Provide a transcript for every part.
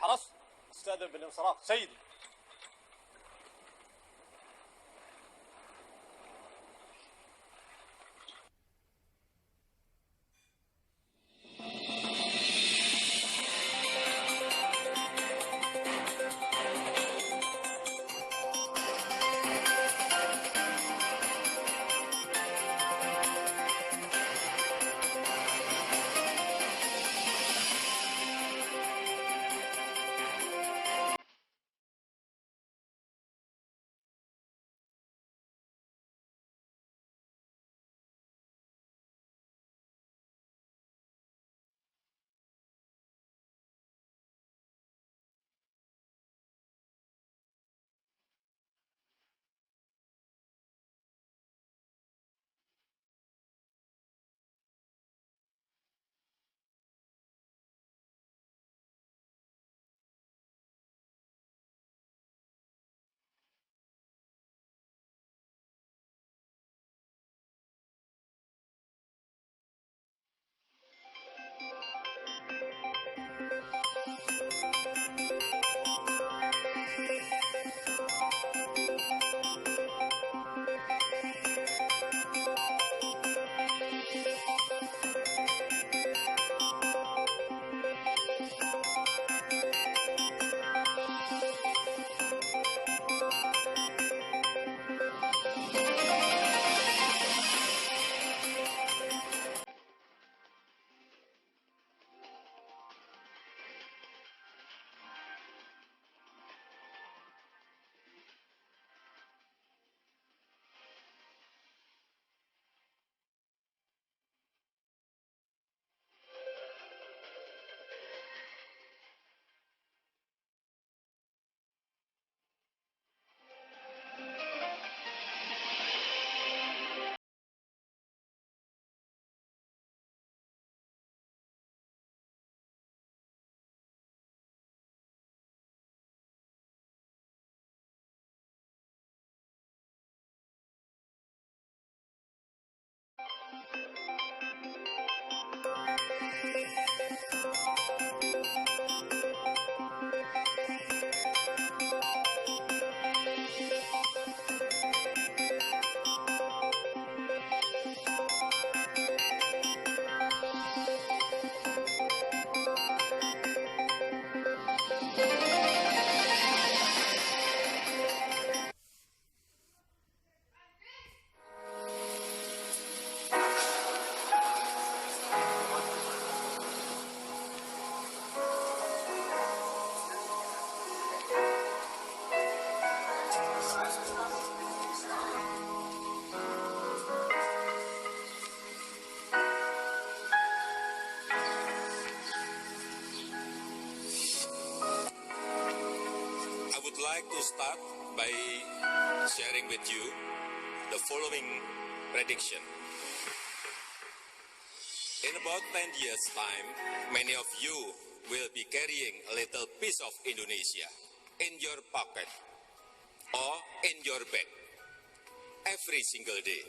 حرصت استأذن بالانصراف سيدي. like to start by sharing with you the following prediction. In about 10 years' time, many of you will be carrying a little piece of Indonesia in your pocket or in your bag. every single day.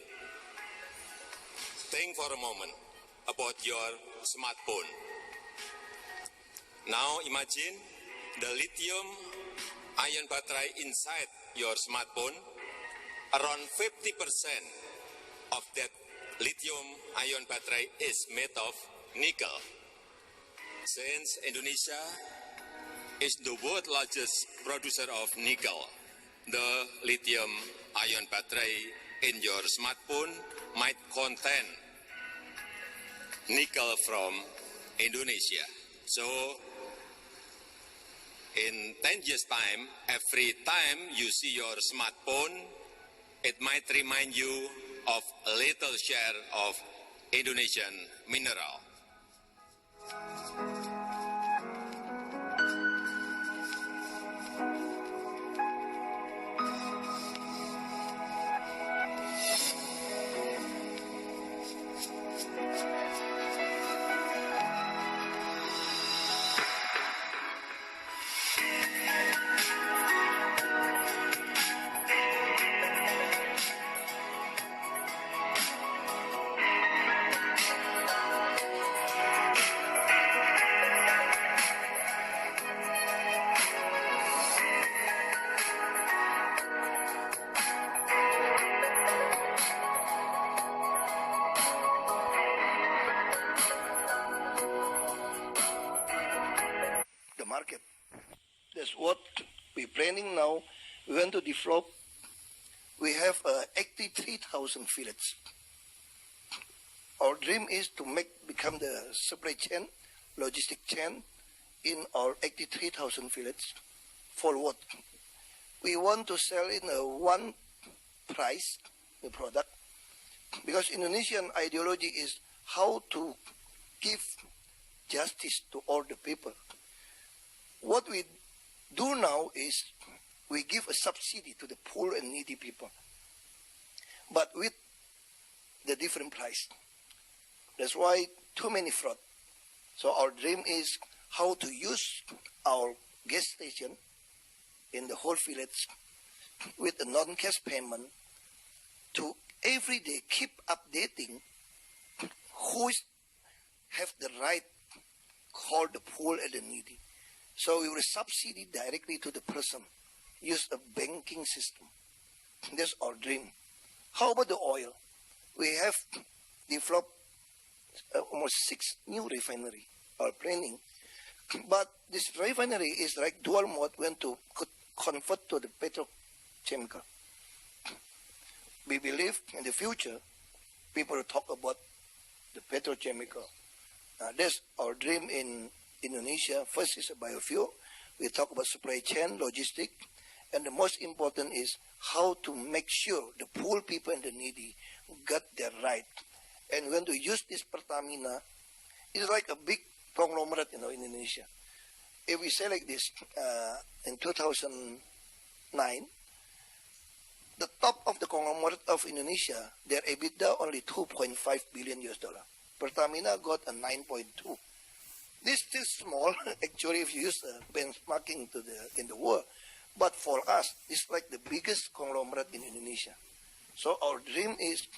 Think for a moment about your smartphone. Now imagine the lithium ion battery inside your smartphone. Around 50% of that lithium ion battery is made of nickel. Since Indonesia is the world's largest producer of nickel, the lithium ion battery in your smartphone might contain nickel from Indonesia. So, in 10 years' time, every time you see your smartphone, it might remind you of a little share of Indonesian mineral. Market. That's what we're planning now. We want to develop. We have 83,000 fillets. Our dream is to become the supply chain, logistic chain in our 83,000 fillets. For what? We want to sell in a one price the product, because Indonesian ideology is how to give justice to all the people. What we do now is we give a subsidy to the poor and needy people, but with the different price. That's why too many fraud. So our dream is how to use our gas station in the whole village with a non-cash payment to every day keep updating who have the right call the poor and the needy. So we will subsidy directly to the person, use a banking system. That's our dream. How about the oil? We have developed almost 6 new refinery, our planning. But this refinery is like dual mode when to convert to the petrochemical. We believe in the future, people will talk about the petrochemical. That's our dream in Indonesia. First is a biofuel. We talk about supply chain, logistic, and the most important is how to make sure the poor people and the needy get their right. And when to use this Pertamina, it's like a big conglomerate, in Indonesia. If we say like this, in 2009, the top of the conglomerate of Indonesia, their EBITDA only $2.5 billion. Pertamina got a 9.2. This is still small, actually, if you use benchmarking in the world. But for us, it's like the biggest conglomerate in Indonesia. So our dream is,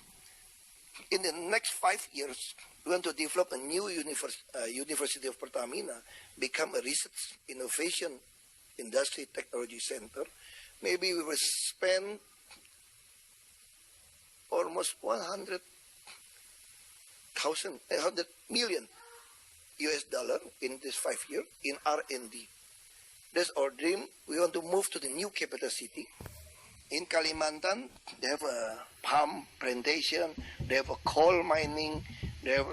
in the next 5 years, we want to develop a new University of Pertamina, become a research, innovation, industry, technology center. Maybe we will spend almost 100 million US dollar in this 5 years in R&D. That's our dream. We want to move to the new capital city. In Kalimantan, they have a palm plantation, they have a coal mining, they have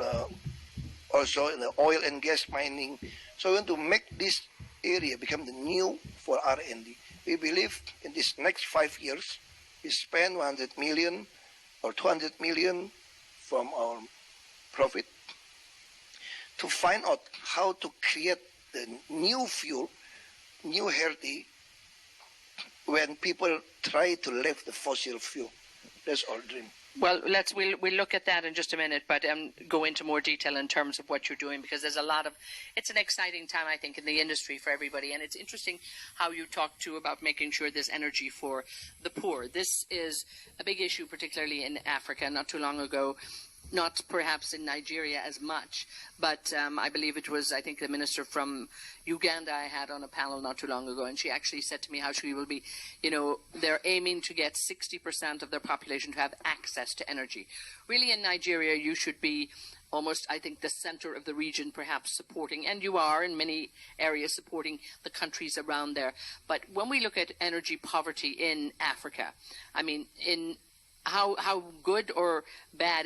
also the oil and gas mining. So we want to make this area become the new for R&D. We believe in this next 5 years, we spend 100 million or 200 million from our profit to find out how to create the new fuel, new healthy, when people try to leave the fossil fuel. That's our dream. Well, we'll look at that in just a minute, but go into more detail in terms of what you're doing, because there's a lot of, it's an exciting time, I think, in the industry for everybody, and it's interesting how you talk too about making sure there's energy for the poor. This is a big issue, particularly in Africa. Not too long ago, not perhaps in Nigeria as much, but I believe it was, I think, the minister from Uganda I had on a panel not too long ago, and she actually said to me how she will be, you know, they're aiming to get 60% of their population to have access to energy. Really, in Nigeria, you should be almost, I think, the center of the region, perhaps supporting, and you are in many areas supporting the countries around there. But when we look at energy poverty in Africa, I mean, in how good or bad